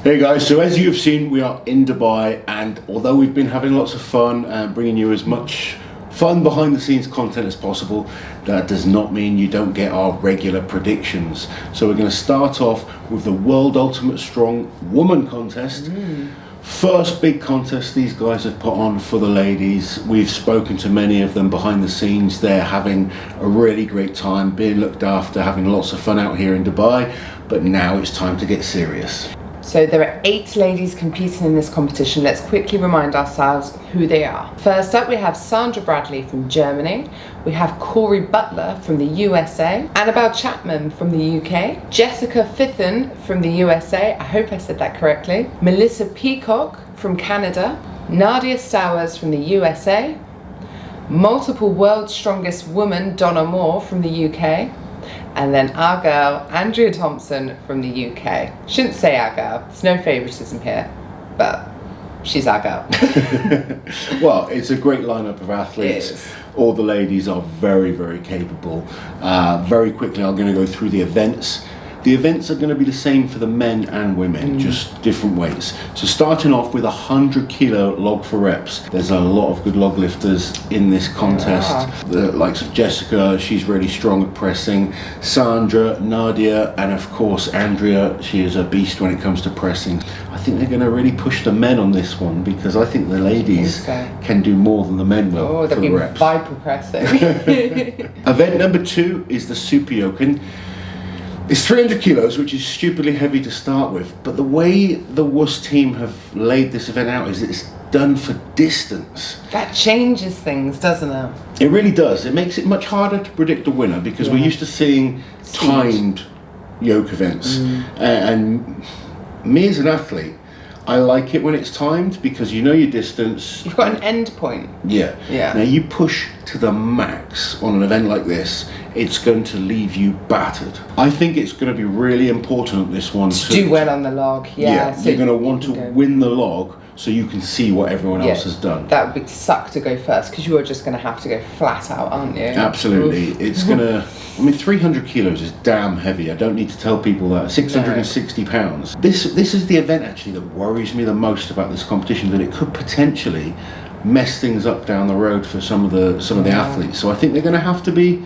Hey guys, so as you have seen, we are in Dubai, and although we've been having lots of fun and bringing you as much fun behind the scenes content as possible, that does not mean you don't get our regular predictions. So we're going to start off with the World Ultimate Strong Woman contest. First big contest these guys have put on for the ladies. We've spoken to many of them behind the scenes. They're having a really great time, being looked after, having lots of fun out here in Dubai, but now it's time to get serious. So there are 8 ladies competing in this competition. Let's quickly remind ourselves who they are. First up, we have Sandra Bradley from Germany. We have Corey Butler from the USA. Annabelle Chapman from the UK. Jessica Fithen from the USA. I hope I said that correctly. Melissa Peacock from Canada. Nadia Stowers from the USA. Multiple World's Strongest Woman, Donna Moore from the UK. And then our girl, Andrea Thompson from the UK. Shouldn't say our girl, there's no favouritism here, but she's our girl. Well, it's a great lineup of athletes. All the ladies are very, very capable. Very quickly, I'm going to go through the events. The events are going to be the same for the men and women, just different weights. So starting off with 100 kilo log for reps. There's a lot of good log lifters in this contest. The likes of Jessica, she's really strong at pressing. Sandra, Nadia, and of course Andrea, she is a beast when it comes to pressing. I think they're going to really push the men on this one, because I think the ladies can do more than the men will. Oh, they'll be viper pressing. Event number 2 is the Super Yoken. It's 300 kilos, which is stupidly heavy to start with, but the way the WUS team have laid this event out is it's done for distance. That changes things, doesn't it? It really does. It makes it much harder to predict the winner, because we're used to seeing timed yoke events. And me as an athlete, I like it when it's timed, because you know your distance. You've got an end point. Yeah. Now you push to the max on an event like this, it's going to leave you battered. I think it's going to be really important, this one, to do well on the log. So you're going to want to win the log so you can see what everyone else has done. That would suck to go first, because you are just going to have to go flat out, aren't you? Absolutely. It's going to... I mean, 300 kilos is damn heavy. I don't need to tell people that. 660 pounds. This is the event, actually, that worries me the most about this competition, that it could potentially mess things up down the road for some of the athletes. So I think they're going to have to be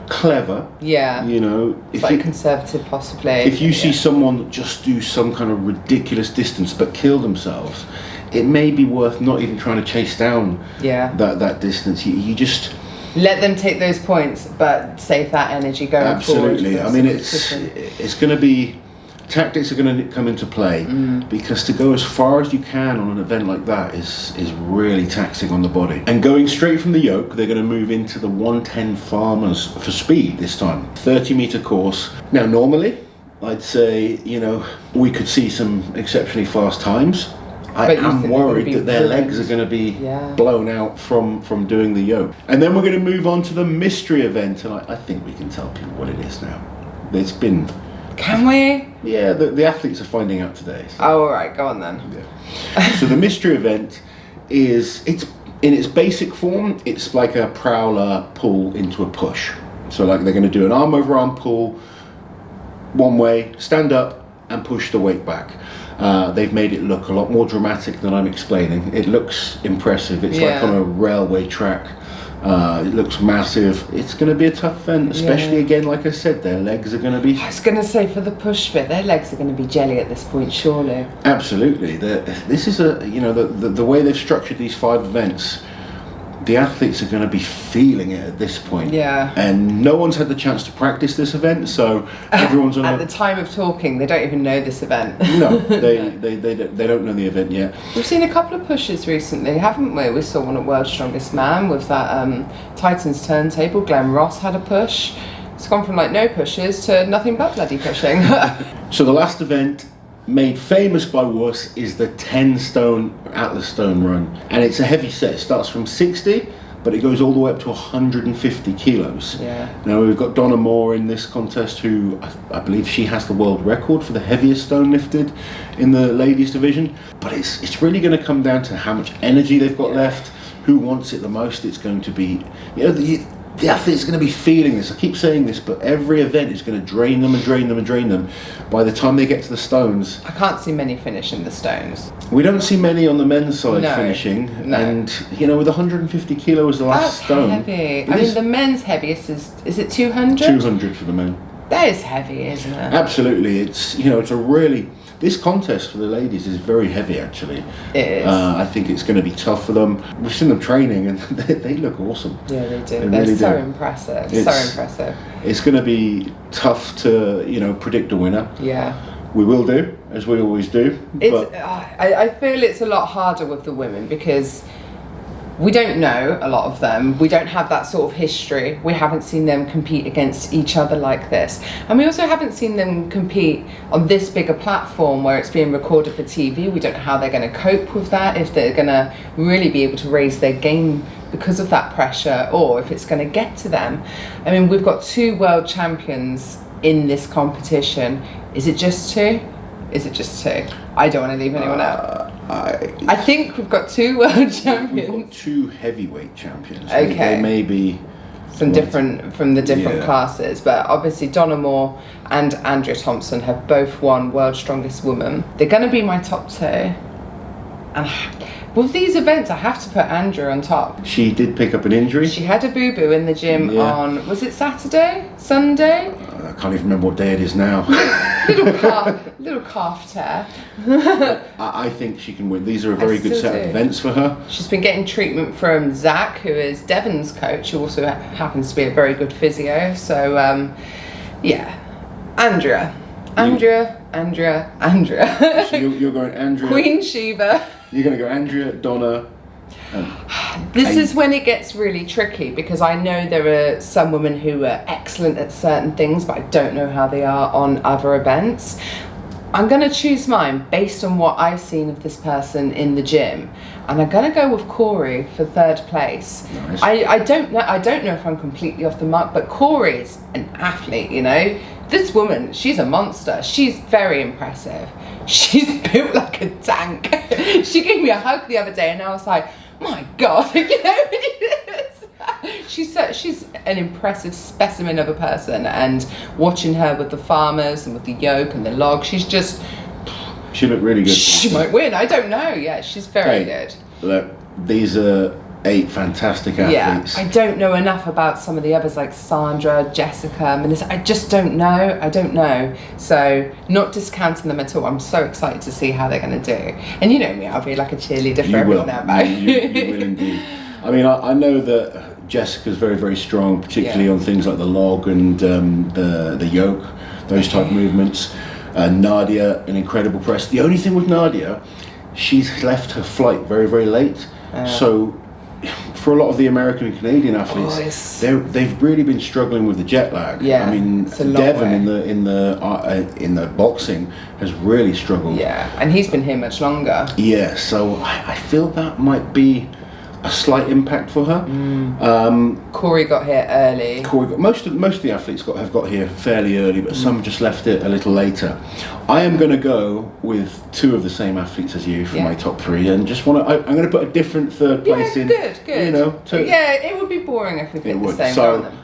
clever. You know, if like conservative, possibly. If you see someone just do some kind of ridiculous distance but kill themselves, it may be worth not even trying to chase down that distance. You just let them take those points, but save that energy going forward. Absolutely. I mean, it's going to be, tactics are going to come into play, because to go as far as you can on an event like that is really taxing on the body. And going straight from the yoke, they're going to move into the 110 farmers for speed this time. 30-meter course. Now, normally, I'd say, you know, we could see some exceptionally fast times. I am worried that their legs are going to be blown out from doing the yoke. And then we're going to move on to the mystery event, and I think we can tell people what it is now. It's been... Can we? Yeah, the athletes are finding out today. So. Oh, all right, go on then. So the mystery event it's in its basic form, it's like a prowler pull into a push. So like they're going to do an arm over arm pull, one way, stand up and push the weight back. They've made it look a lot more dramatic than I'm explaining. It looks impressive. It's like on a railway track. It looks massive. It's going to be a tough event, especially again, like I said, their legs are going to be... I was going to say, for the push bit, their legs are going to be jelly at this point, surely. Absolutely. This is the way they've structured these 5 events. The athletes are going to be feeling it at this point. And no one's had the chance to practice this event, so everyone's on at the time of talking, they don't even know this event. No, they don't know the event yet. We've seen a couple of pushes recently, haven't we? We saw one at World's Strongest Man with that Titans turntable. Glenn Ross had a push. It's gone from like no pushes to nothing but bloody pushing. So the last event, made famous by WUS, is the 10 stone Atlas stone run, and it's a heavy set. It starts from 60, but it goes all the way up to 150 kilos. Now we've got Donna Moore in this contest, who I believe she has the world record for the heaviest stone lifted in the ladies division, but it's really going to come down to how much energy they've got left, who wants it the most. It's going to be, you know, the athlete's going to be feeling this. I keep saying this, but every event is going to drain them and drain them and drain them. By the time they get to the stones, I can't see many finishing the stones. we don't see many on the men's side No, finishing. no. And, you know, with 150 kilos the last That's stone. heavy. I mean, the men's heaviest is it 200? 200 for the men. That is heavy, isn't it? Absolutely. It's, you know, it's a really... This contest for the ladies is very heavy, actually. It is. I think it's going to be tough for them. We've seen them training, and they look awesome. Yeah, they do. They They're really so do. impressive. It's- So impressive. It's going to be tough to, you know, predict a winner. Yeah. We will do, as we always do. It's. But I feel it's a lot harder with the women because we don't know a lot of them. We don't have that sort of history. We haven't seen them compete against each other like this. And we also haven't seen them compete on this bigger platform where it's being recorded for TV. We don't know how they're going to cope with that, if they're going to really be able to raise their game because of that pressure, or if it's going to get to them. I mean, we've got 2 world champions in this competition. Is it just 2? Is it just 2? I don't want to leave anyone out. I think we've got 2 world champions. We've got 2 heavyweight champions. Okay. They may be... Some different from the different Yeah. classes, but obviously Donna Moore and Andrea Thompson have both won World's Strongest Woman. They're going to be my top 2. And with these events, I have to put Andrea on top. She did pick up an injury. She had a boo-boo in the gym Yeah. on, was it Saturday? Sunday? I can't even remember what day it is now. Little calf tear. I think she can win. These are a very good still set of do. events for her. She's been getting treatment from Zach, who is Devon's coach, who also happens to be a very good physio. So, yeah. Andrea. So you're going Andrea. Queen Sheba. You're going to go Andrea, Donna. This is when it gets really tricky because I know there are some women who are excellent at certain things, but I don't know how they are on other events. I'm going to choose mine based on what I've seen of this person in the gym, and I'm going to go with Corey for 3rd place. Nice. I don't know if I'm completely off the mark, but Corey's an athlete, you know. This woman, she's a monster. She's very impressive. She's built like a tank. She gave me a hug the other day, and I was like, my God, you know. She's an impressive specimen of a person, and watching her with the farmers and with the yoke and the log, she looked really good. she might win. I don't know. Yeah, she's very good. Look, these are 8 fantastic athletes. Yeah, I don't know enough about some of the others like Sandra, Jessica, Melissa. I just don't know. I don't know. So, not discounting them at all. I'm so excited to see how they're going to do. And you know me, I'll be like a cheerleader for everyone now. You will indeed. I mean, I know that Jessica's very, very strong, particularly on things like the log and the yoke, those type of movements. Nadia, an incredible press. The only thing with Nadia, she's left her flight very, very late. So for a lot of the American and Canadian athletes, they've really been struggling with the jet lag. Yeah, I mean, it's a long Devon way. in the boxing has really struggled. Yeah, and he's been here much longer. Yeah, so I feel that might be a slight impact for her. Corey got here early. Most of the athletes have got here fairly early, but some just left it a little later. I am going to go with 2 of the same athletes as you for my top 3, and just I'm going to put a different 3rd place in. Good. You know, yeah, it would be boring if we picked the same So, one of them.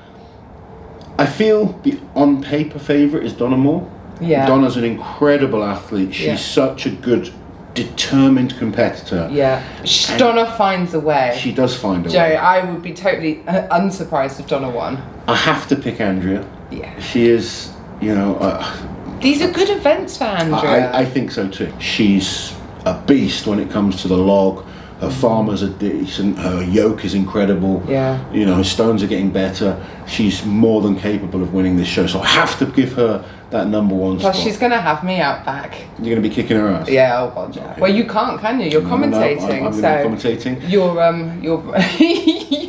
I feel the on paper favourite is Donna Moore. Yeah. Donna's an incredible athlete. She's Yeah. such a good, determined competitor. Yeah, Donna finds a way. She does find a Joe, way. I would be totally unsurprised if Donna won. I have to pick Andrea. Yeah. She is, you know... These are good events for Andrea. I think so too. She's a beast when it comes to the log. Her farmers are decent. Her yoke is incredible. Yeah. You know, her stones are getting better. She's more than capable of winning this show. So I have to give her that #1 Plus, spot. she's going to have me out back. You're going to be kicking her ass. Yeah, oh God, yeah. Okay. Well, you can't, can you? You're commentating. I'm going to so be commentating.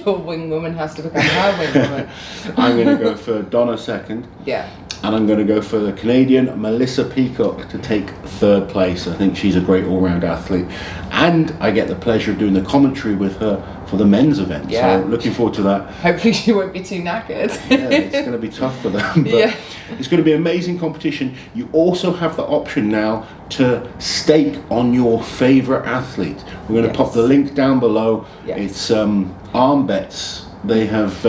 your wing woman has to become her wing woman. I'm going to go for Donna 2nd. Yeah. And I'm going to go for the Canadian Melissa Peacock to take 3rd place. I think she's a great all-round athlete. And I get the pleasure of doing the commentary with her for the men's event. Yeah. So looking forward to that. Hopefully she won't be too knackered. Yeah, it's going to be tough for them. But Yeah. it's going to be an amazing competition. You also have the option now to stake on your favourite athlete. We're going to pop the link down below. Yes. It's arm bets They have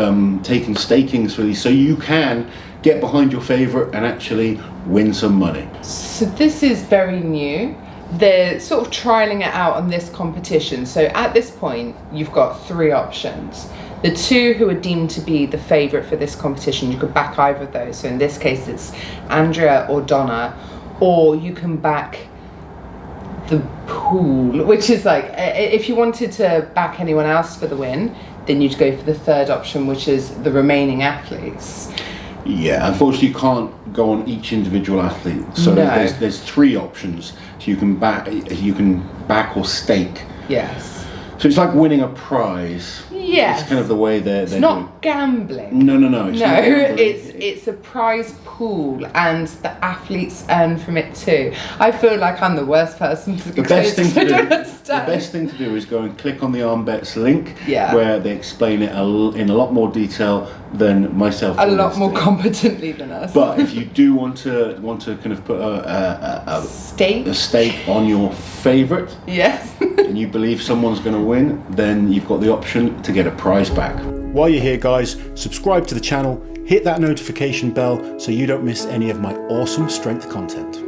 taken stakings for these, so you can get behind your favourite and actually win some money. So this is very new. They're sort of trialling it out on this competition. So at this point, you've got 3 options. The 2 who are deemed to be the favourite for this competition, you could back either of those. So in this case, it's Andrea or Donna, or you can back the pool, which is like, if you wanted to back anyone else for the win, then you'd go for the 3rd option, which is the remaining athletes. Yeah, unfortunately you can't go on each individual athlete. So No. there's 3 options. So you can back or stake. Yes. So it's like winning a prize. Yes. It's kind of the way they're It's doing. not gambling. No. It's not gambling. it's a prize pool, and the athletes earn from it too. I feel like I'm the worst person to The best thing to I do. don't The understand. best thing to do is go and click on the ArmBets link, Yeah. where they explain it in a lot more detail than myself. A lot always more do. competently than us. But if you do want to kind of put a stake on your favourite, Yes. and you believe someone's going to win, then you've got the option to get a prize back. While you're here, guys, subscribe to the channel, hit that notification bell so you don't miss any of my awesome strength content.